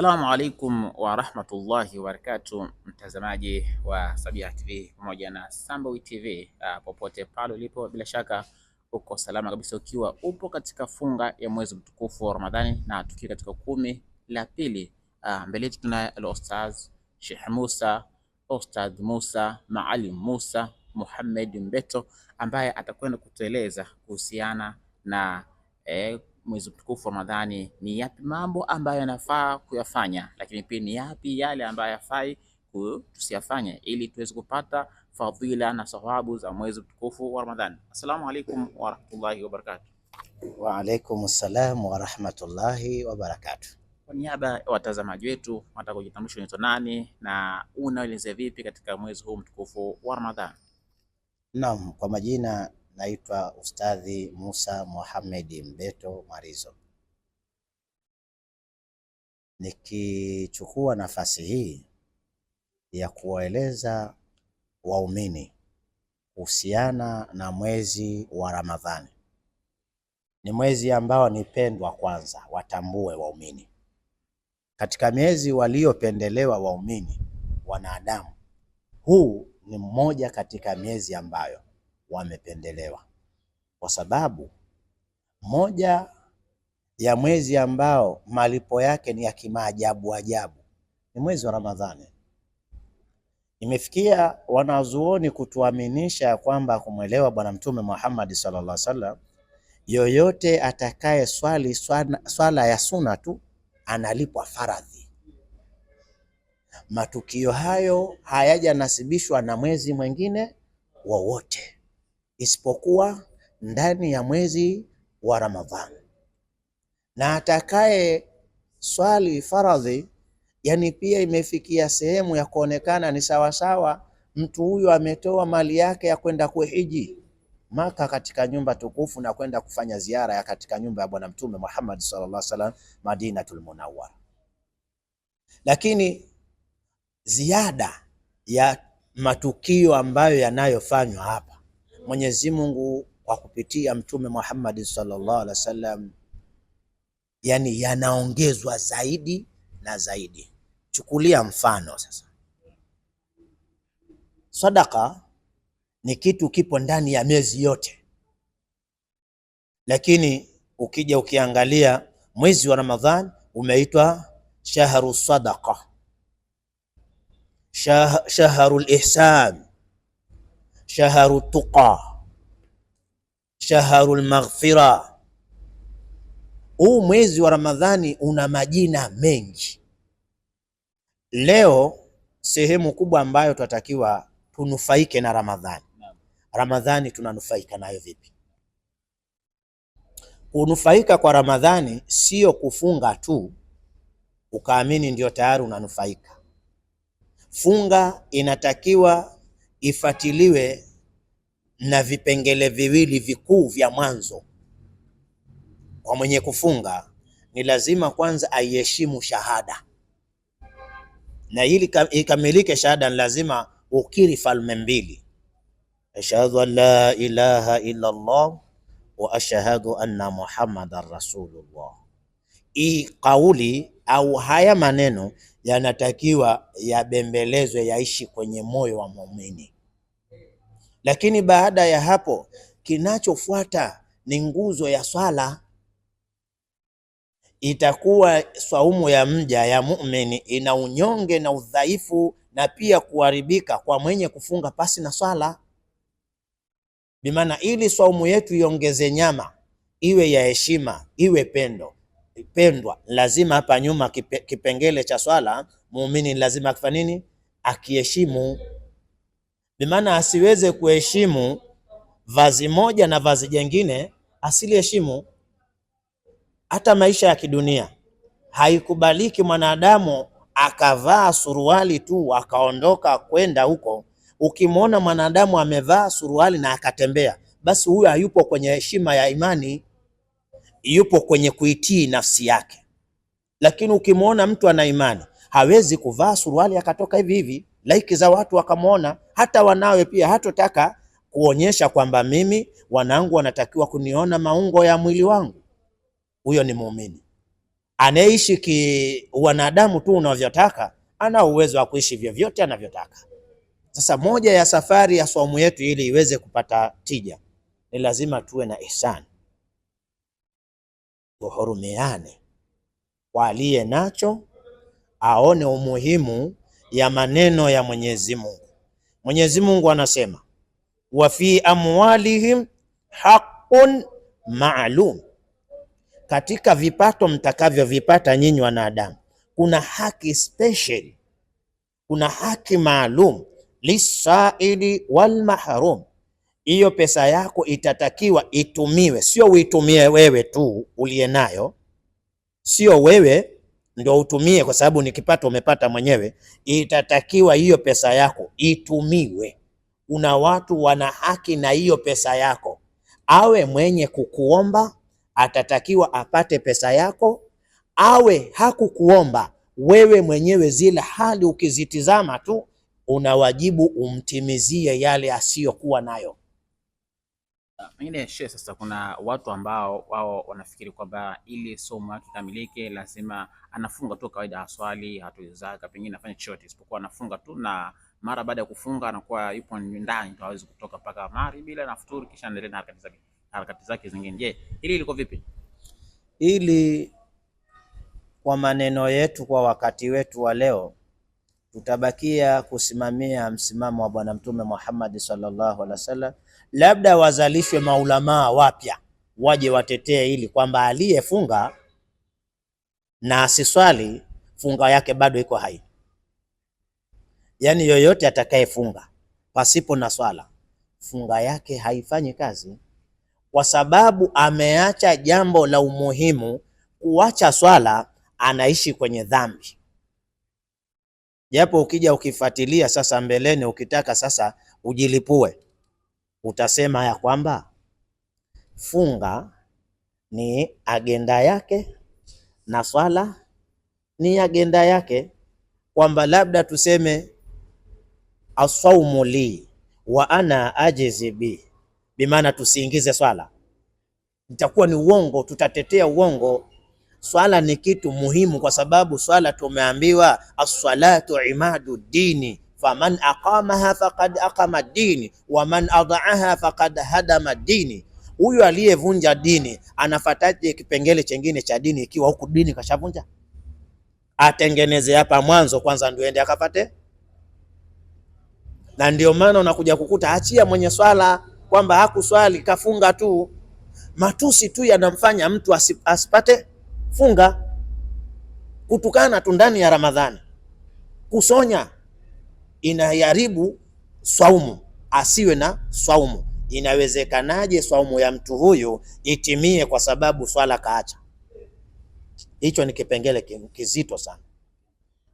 Assalamu alaikum wa rahmatullahi wa barakatuh, mtazamaji wa Sabia TV pamoja na Sambawi TV popote pale ulipo, bila shaka uko salama kabisa, ukiwa upo katika funga ya mwezi mtukufu wa Ramadhani na tukiwa katika 10 la pili. Mbele yetu tuna al-Ustaz Sheikh Musa, Ustadh Musa Maalim Musa Muhammad Mbeto, ambaye atakwenda kutueleza kuhusiana na mwezi mtukufu wa Ramadhani, ni yapi mambo ambayo yanafaa kuyafanya, lakini pia ni yapi yale ambayo hayafai tusiyafanye, ili tuweze kupata fadhila na thawabu za mwezi mtukufu wa Ramadhani. Assalamu alaikum wa rahmatullahi wa barakatuh. Wa alaikum assalam wa rahmatullahi wa barakatuh. Kwa niaba ya watazamaji wetu, nataka kujitambulisha unaitwa nani na unaelezea vipi katika mwezi huu mtukufu wa Ramadhani? Naam, kwa majina naitwa Ustadhi Musa Muhammad Mbeto Marizo. Nikichukua nafasi hii ya kuwaeleza waumini kuhusiana na mwezi wa Ramadhani. Ni mwezi ambao ni pendwa, kwanza watambue waumini. Katika miezi waliopendelewa waumini wanadamu, huu ni mmoja katika miezi ambayo wamependelewa, kwa sababu moja ya mwezi ambao malipo yake ni ya kimaajabu ajabu ni mwezi wa Ramadhani. Imefikia wanazuoni kutuaminisha kwamba kumwelewa Bwana Mtume Muhammad sallallahu alaihi wasallam, yoyote atakaye swala ya sunna tu analipwa faradhi. Matukio hayo hayajanasibishwa na mwezi mwingine wowote isipokuwa ndani ya mwezi wa Ramadhani. Na atakaye swali faradhi, yani pia imefikia sehemu ya kuonekana ni sawasawa mtu huyu ametoa mali yake ya kwenda kuhiji Maka katika nyumba tukufu na kwenda kufanya ziara ya katika nyumba ya Bwana Mtume Muhammad sallallahu alaihi wasallam Madinatul Munawwara. Lakini ziada ya matukio ambayo yanayofanywa hapa, Mwenyezi Mungu kwa kupitia Mtume Muhammad sallallahu alaihi wasallam, yani yanaongezwa zaidi na zaidi. Chukulia mfano sasa, sadaka ni kitu kipo ndani ya miezi yote, lakini ukija ukiangalia mwezi wa Ramadhan umeitwa shahru sadaqa, shahrul ihsan, shahru tuqa, shahrul maghfira. Huu mwezi wa Ramadhani una majina mengi. Leo sehemu kubwa ambayo tunatakiwa tunufaike na Ramadhani. Ramadhani tunanufaika nayo vipi? Kunufaika kwa Ramadhani sio kufunga tu ukaamini ndio tayari unanufaika. Funga inatakiwa ifatiliwe na vipengele viwili vikuu vya mwanzo. Kwa mwenye kufunga ni lazima kwanza aiheshimu shahada, na ili ikamilike shahada ni lazima ukiri falme mbili: ashhadu an la ilaha illa Allah wa ashhadu anna Muhammadar Rasulullah. Hii kauli au haya maneno yanatakiwa yabembelezwe, yaishi kwenye moyo wa muumini. Lakini baada ya hapo, kinachofuata ni nguzo ya swala. Itakuwa saumu ya mja ya muumini ina unyonge na udhaifu na pia kuharibika kwa mwenye kufunga pasi na swala. Bimaana ili saumu yetu iongeze nyama, iwe ya heshima, iwe pendwa, lazima hapa nyuma kipengele cha swala muumini lazima akifanya nini? Akiheshimu. Bimaana asiweze kuheshimu vazi moja na vazi jingine asiliheshimu. Hata maisha ya kidunia haikubaliki mwanadamu akavaa suruali tu akaondoka kwenda huko. Ukimwona mwanadamu amevaa suruali na akatembea, basi huyo hayupo kwenye heshima ya imani, yupo kwenye kuitii nafsi yake. Lakini ukimwona mtu ana imani hawezi kuvaa suruali akatoka hivi hivi, laiki za watu wakamwona, hata wanawe pia hatotaka kuonyesha kwamba mimi wanangu wanatakiwa kuniona maungo ya mwili wangu. Huyo ni muumini. Anaishi ki wanadamu tu unavyotaka, ana uwezo wa kuishi vyovyote anavyotaka. Sasa moja ya safari ya saumu yetu ili iweze kupata tija ni lazima tuwe na ihsani, tuhurumiane, kwa aliye nacho aone umuhimu ya maneno ya Mwenyezi Mungu. Mwenyezi Mungu anasema wa fi amwalihim haqqun ma'lum, katika vipato mtakavyovipata nyinyi wanadamu kuna haki special, kuna haki maalum, lisaili wal mahrum. Hiyo pesa yako itatakiwa itumiwe, sio uitumie wewe tu uliye nayo, sio wewe ndio utumie kwa sababu ni kipato umepata mwenyewe. Itatakiwa hiyo pesa yako itumiwe. Kuna watu wana haki na hiyo pesa yako. Awe mwenye kukuomba atatakiwa apate pesa yako, awe hakukuomba wewe mwenyewe, zile hali ukizitizama tu unawajibu umtimizie yale asiyokuwa nayo. Pengine shehe, sasa kuna watu ambao wao wanafikiri kwamba ili somo yake kamilike lazima anafunga tu kawaida, aswali, hatoi zaka, pengine afanye chochote isipokuwa anafunga tu, na mara baada ya kufunga anakuwa yupo ndani tu, hawezi kutoka mpaka magharibi bila nafuturu, kisha endelee na harakati zake zingine. Je, hili liko vipi? Ili kwa maneno yetu kwa wakati wetu wa leo tutabakia kusimamia msimamo wa Bwana Mtume Muhammad sallallahu alaihi wasallam. Labda wazalishwe maulamaa wapya waje watetee ili kwamba aliyefunga na asiswali funga yake bado iko hai. Yani yoyote atakayefunga pasipo na swala funga yake haifanyi kazi, kwa sababu ameacha jambo la umuhimu. Kuacha swala anaishi kwenye dhambi. Japo ukija ukifuatilia sasa mbeleni, ukitaka sasa ujilipue, utasema ya kwamba funga ni agenda yake na swala ni agenda yake, kwamba labda tuseme asaumu li wa ana ajizi bi, bimaana tusiingize swala, itakuwa ni uongo, tutatetea uongo. Swala ni kitu muhimu, kwa sababu swala tumeambiwa as-salatu imadu dini faman aqamaha faqad aqama dini wa man adaaha faqad hadama dini. Huyu aliyevunja dini anafataje kipengele chengine cha dini ikiwa huku dini kashavunja? Atengeneze hapa mwanzo kwanza ndio ende akapate. Na ndio maana unakuja kukuta achia mwenye swala kwamba hakuswali kafunga tu, matusi tu yanamfanya mtu asipate funga, kutukana tu ndani ya Ramadhani, kusonya inaharibu swaumu, asiwe na swaumu. Inawezekanaje swaumu ya mtu huyu itimie kwa sababu swala kaacha? Hicho ni kipengele kizito sana.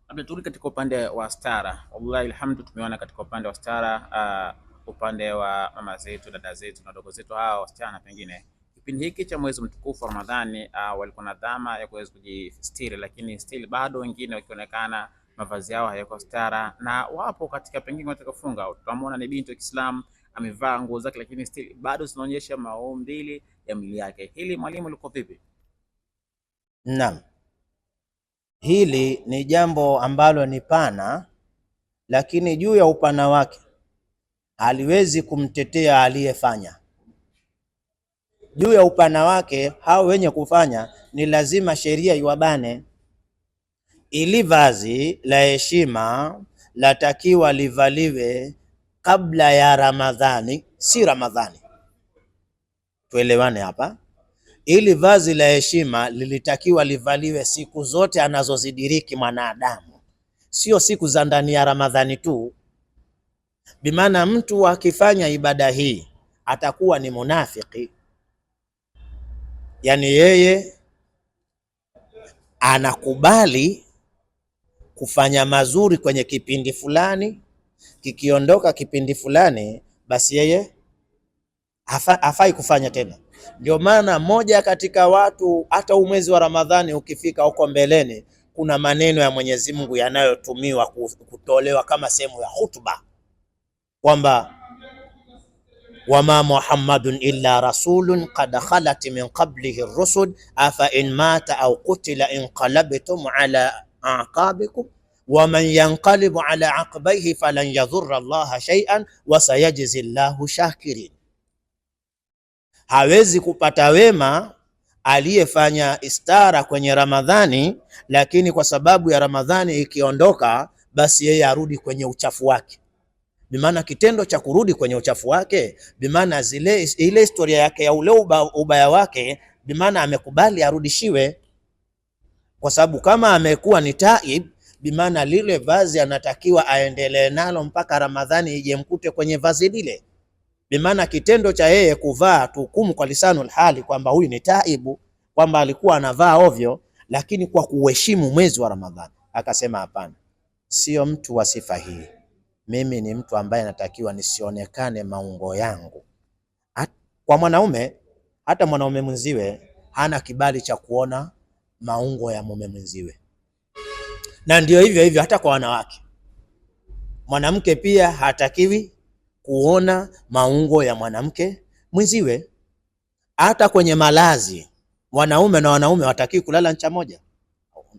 Labda turudi katika upande wa stara. Wallahi alhamdu, tumeona katika upande wa stara, upande wa mama zetu, dada zetu na dogo zetu hawa wasichana, pengine kipindi hiki cha mwezi mtukufu Ramadhani walikuwa na dhama ya kuweza kujistiri, lakini still bado wengine wakionekana mavazi yao hayako stara, na wapo katika pengine watakafunga. Tutamwona ni binti wa Kiislamu amevaa nguo zake, lakini still bado zinaonyesha maumbile ya mwili yake. Hili mwalimu liko vipi? Naam, hili ni jambo ambalo ni pana, lakini juu ya upana wake haliwezi kumtetea aliyefanya. Juu ya upana wake hao wenye kufanya ni lazima sheria iwabane. Ili vazi la heshima latakiwa livaliwe kabla ya Ramadhani, si Ramadhani. Tuelewane hapa. Ili vazi la heshima lilitakiwa livaliwe siku zote anazozidiriki mwanadamu, sio siku za ndani ya Ramadhani tu. Bimaana mtu akifanya ibada hii atakuwa ni munafiki, yani yeye anakubali kufanya mazuri kwenye kipindi fulani, kikiondoka kipindi fulani basi yeye hafai kufanya tena. Ndio maana moja katika watu, hata mwezi wa Ramadhani ukifika huko mbeleni, kuna maneno ya Mwenyezi Mungu yanayotumiwa kutolewa kama sehemu ya hutuba, kwamba wama Muhammadun illa rasulun qad khalat min qablihi rusul afa in mata au qutila inqalabtum ala aqabikum waman yanqalibu ala aqbaihi falan yadhurra Allaha shay'an wa sayajzi Allahu shakirin. Hawezi kupata wema aliyefanya istara kwenye Ramadhani, lakini kwa sababu ya Ramadhani ikiondoka, basi yeye arudi kwenye uchafu wake. Bimaana kitendo cha kurudi kwenye uchafu wake, bimaana ile historia yake ya ule ubaya wake, bimaana amekubali arudishiwe, kwa sababu kama amekuwa ni taib, bimaana lile vazi anatakiwa aendelee nalo mpaka Ramadhani ije mkute kwenye vazi lile. Bimaana kitendo cha yeye kuvaa tuhukumu kwa lisanul hali kwamba huyu ni taibu, kwamba alikuwa anavaa ovyo, lakini kwa kuheshimu mwezi wa Ramadhani akasema hapana, sio mtu wa sifa hii. Mimi ni mtu ambaye natakiwa nisionekane maungo yangu. Kwa mwanaume, hata mwanaume mwenziwe hana kibali cha kuona maungo ya mume mwenziwe, na ndio hivyo hivyo hata kwa wanawake. Mwanamke pia hatakiwi kuona maungo ya mwanamke mwenziwe. Hata kwenwanaume malazi, wanaume na wanaume watakiwi kulala ncha moja.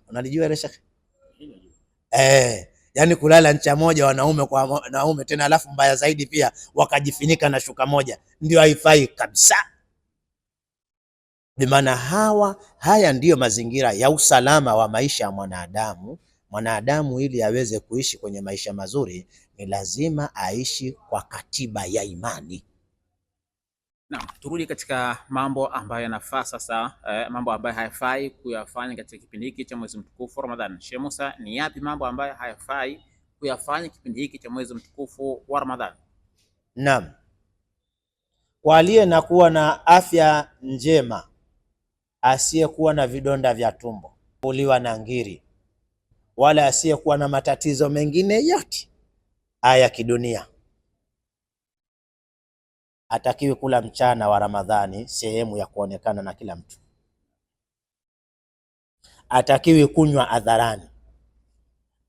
Unalijua ile shekhi? Yani kulala ncha moja wanaume kwa wanaume tena, alafu mbaya zaidi pia wakajifinika na shuka moja, ndio haifai kabisa. Bimaana haya ndiyo mazingira ya usalama wa maisha ya mwanadamu. Mwanadamu ili aweze kuishi kwenye maisha mazuri ni lazima aishi kwa katiba ya imani. Naam, turudi katika mambo ambayo yanafaa sasa, mambo ambayo hayafai kuyafanya katika kipindi hiki cha mwezi mtukufu wa Ramadhani. Sheikh Musa, ni yapi mambo ambayo hayafai kuyafanya kipindi hiki cha mwezi mtukufu wa Ramadhani? Naam, kwa aliye na kuwa na afya njema, asiyekuwa na vidonda vya tumbo, kuliwa na ngiri, wala asiyekuwa na matatizo mengine yote haya kidunia, atakiwi kula mchana wa Ramadhani sehemu ya kuonekana na kila mtu. Atakiwi kunywa adharani.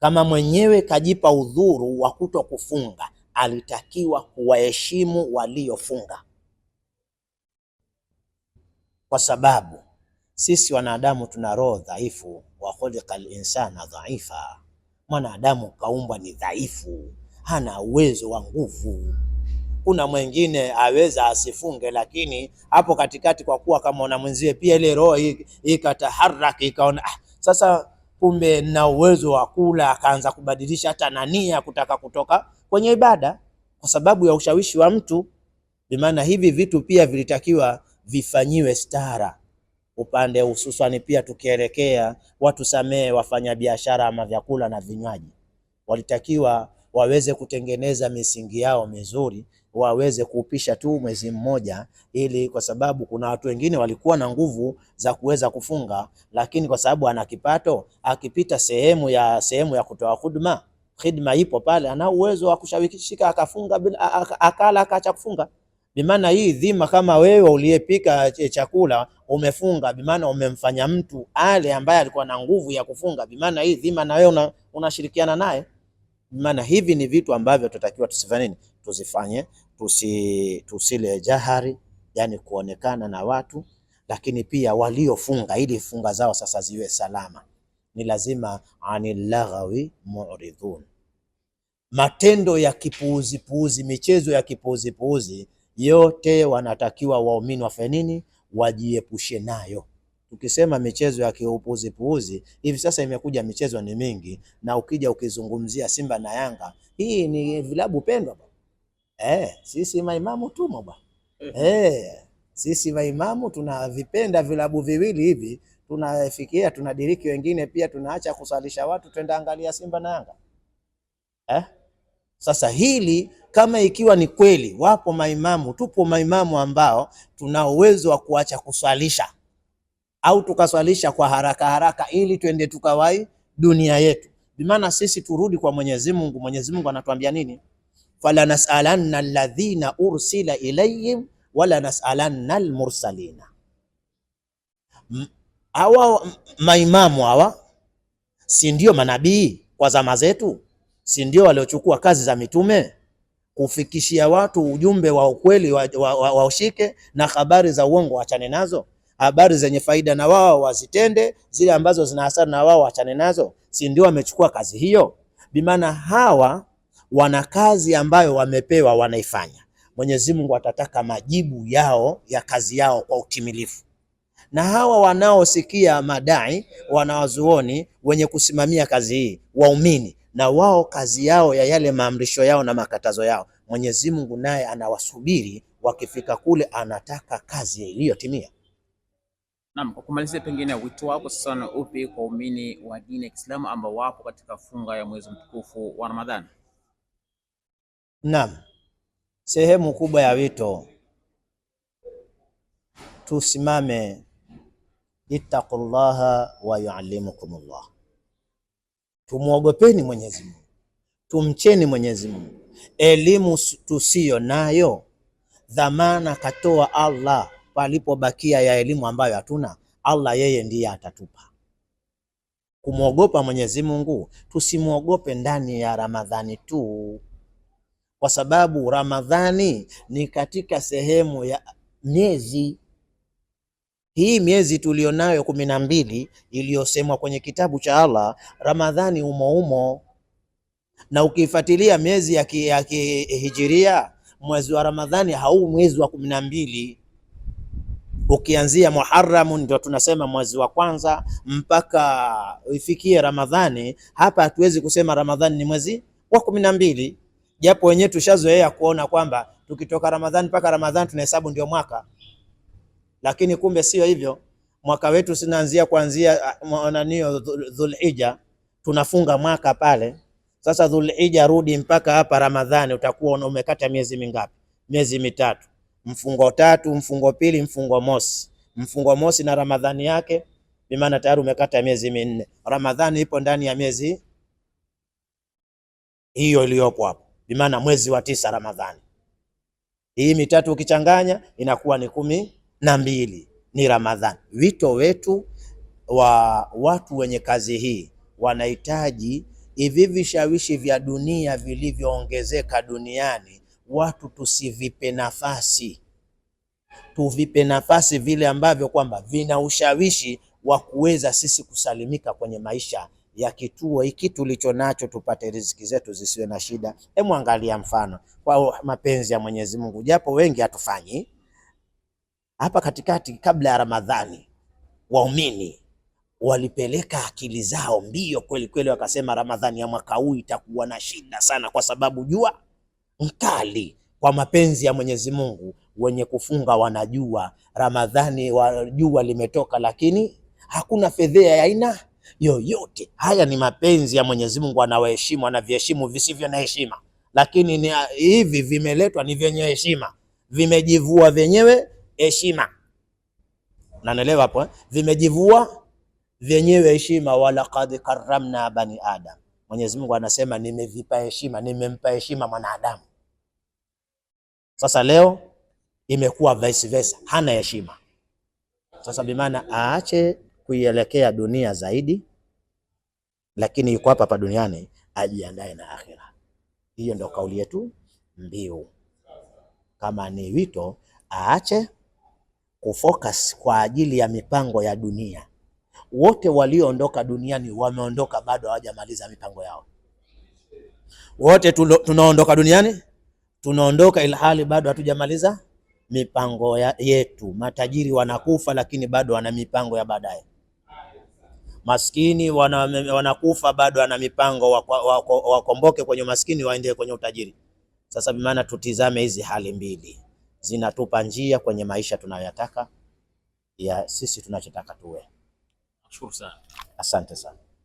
Kama mwenyewe kajipa udhuru wa kuto kufunga, alitakiwa kuwaheshimu waliofunga, kwa sababu sisi wanadamu tuna roho dhaifu. Wa khuliqal insana dhaifa, mwanadamu kaumbwa ni dhaifu, hana uwezo wa nguvu. Kuna mwingine aweza asifunge, lakini hapo katikati kwa kuwa kama una mwenzie pia ile roho ikataharaka ikaona sasa kumbe na uwezo wa kula, akaanza kubadilisha hata na nia kutaka kutoka kwenye ibada kwa sababu ya ushawishi wa mtu. Bimaana hivi vitu pia vilitakiwa vifanyiwe stara upande hususani. Pia tukielekea watu samee wafanya biashara ama vyakula na vinywaji, walitakiwa waweze kutengeneza misingi yao mizuri, waweze kuupisha tu mwezi mmoja, ili kwa sababu kuna watu wengine walikuwa na nguvu za kuweza kufunga, lakini kwa sababu ana kipato, akipita sehemu ya kutoa khidma ipo pale, ana uwezo wa kushawikishika akafunga bila akala akaacha kufunga. Bimaana hii dhima, kama wewe uliyepika chakula umefunga, bimaana umemfanya mtu ale ambaye alikuwa na nguvu ya kufunga, bimaana hii dhima na wewe unashirikiana naye. Bimaana hivi ni vitu ambavyo tutakiwa tusifanye nini, tuzifanye, tusile jahari, yani kuonekana na watu. Lakini pia waliofunga, ili funga zao sasa ziwe salama, ni lazima anil laghawi mu'ridun, matendo ya kipuuzi, michezo ya kipuuzi yote wanatakiwa waumini wafanye nini, wajiepushe nayo. Tukisema michezo ya kiupuuzi hivi sasa imekuja michezo ni mingi, na ukija ukizungumzia Simba na Yanga, hii ni vilabu pendwa sisi maimamu tumo bwana. Sisi maimamu tunavipenda vilabu viwili hivi, tunafikia tunadiriki, wengine pia tunaacha kusalisha watu twenda angalia Simba na Yanga. Sasa hili kama ikiwa ni kweli, wapo maimamu, tupo maimamu ambao tuna uwezo wa kuacha kuswalisha au tukaswalisha kwa haraka ili twende tukawai dunia yetu. Bimaana sisi turudi kwa Mwenyezi Mungu. Mwenyezi Mungu anatuambia nini? Fala nas'alanna alladhina ursila ilayhim wala nas'alanna almursalina. Hawa maimamu hawa si ndio manabii kwa zama zetu? Si ndio waliochukua kazi za mitume? kufikishia watu ujumbe wa ukweli waushike, na habari za uongo wachane nazo. Habari zenye faida na wao wazitende, zile ambazo zina hasara na wao wachane nazo. Si ndio wamechukua kazi hiyo? Bimaana hawa wana kazi ambayo wamepewa, wanaifanya. Mwenyezi Mungu atataka majibu yao ya kazi yao kwa utimilifu. Na hawa wanaosikia madai, wanawazuoni wenye kusimamia kazi hii, waumini, na wao kazi yao ya yale maamrisho yao na makatazo yao, Mwenyezi Mungu naye anawasubiri, wakifika kule anataka kazi iliyotimia. Naam, kwa kumalizia, pengine wito wako sasa ni upi kwa waumini wa dini ya Kiislamu ambao wapo katika funga ya mwezi mtukufu wa Ramadhani? Naam, sehemu kubwa ya wito, tusimame, ittaqullaha wa yuallimukumullah, tumuogopeni Mwenyezi Mungu, tumcheni Mwenyezi Mungu. Elimu tusiyo nayo, dhamana katoa Allah. Palipobakia ya elimu ambayo hatuna, Allah yeye ndiye atatupa. Kumwogopa Mwenyezi Mungu, tusimwogope ndani ya Ramadhani tu, kwa sababu Ramadhani ni katika sehemu ya miezi hii. Miezi tulionayo 12 iliyosemwa kwenye kitabu cha Allah, Ramadhani umo. Na ukifuatilia miezi ya kihijiria, mwezi wa Ramadhani hau mwezi wa 12. Ukianzia Muharram ndio tunasema mwezi wa kwanza mpaka ifikie Ramadhani. Hapa hatuwezi kusema Ramadhani ni mwezi wa 12, japo wenyewe tushazoea kuona kwamba tukitoka Ramadhani mpaka Ramadhani tunahesabu ndio mwaka, lakini kumbe sio hivyo. Mwaka wetu sinaanzia kuanzia mwananio Dhulhijja, tunafunga mwaka pale. Sasa Dhulhijja rudi mpaka hapa Ramadhani, utakuwa umekata miezi mingapi? Miezi mitatu. Mfungo tatu, mfungo pili, mfungo mosi. Mfungo mosi na Ramadhani yake, bimaana tayari umekata miezi minne. Ramadhani ipo ndani ya miezi hiyo iliyopo hapo, bimaana mwezi wa 9 Ramadhani. Hii mitatu ukichanganya inakuwa ni 12, ni Ramadhani. Wito wetu wa watu wenye kazi hii, wanahitaji hivi vishawishi vya dunia vilivyoongezeka duniani, watu tusivipe nafasi. Tuvipe nafasi vile ambavyo kwamba vina ushawishi wa kuweza sisi kusalimika kwenye maisha ya kituo hiki tulicho nacho, tupate riziki zetu zisiwe na shida. Hebu angalia mfano kwa mapenzi ya Mwenyezi Mungu, japo wengi hatufanyi. Hapa katikati kabla ya Ramadhani, waumini walipeleka akili zao mbio kweli kweli, wakasema Ramadhani ya mwaka huu itakuwa na shida sana, kwa sababu jua mkali. Kwa mapenzi ya Mwenyezi Mungu, wenye kufunga wanajua Ramadhani jua limetoka, lakini hakuna fedhea ya aina yoyote. Haya ni mapenzi ya Mwenyezi Mungu, anawaheshimu, anaviheshimu visivyo na heshima, lakini ni hivi vimeletwa ni vyenye heshima, vimejivua vyenyewe heshima. Naelewa hapo, vimejivua vyenyewe heshima. Walaqad karramna bani adam, Mwenyezi Mungu anasema nimevipa heshima, nimempa heshima mwanadamu. Sasa leo imekuwa vice versa, hana heshima. Sasa bimaana aache kuielekea dunia zaidi, lakini yuko hapa duniani, ajiandae na akhira. Hiyo ndio kauli yetu mbiu. Kama ni wito, aache kufocus kwa ajili ya mipango ya dunia. Wote walioondoka duniani wameondoka, bado hawajamaliza mipango yao. Wote tunaondoka duniani, tunaondoka ilhali bado hatujamaliza mipango yetu. Matajiri wanakufa, lakini bado wana mipango ya baadaye. Maskini wanakufa, bado wana mipango wakomboke kwenye maskini, waende kwenye utajiri. Sasa bimaana tutizame hizi hali mbili, zinatupa njia kwenye maisha tunayoyataka ya sisi tunachotaka tuwe. Shukuru sana. Asante sana.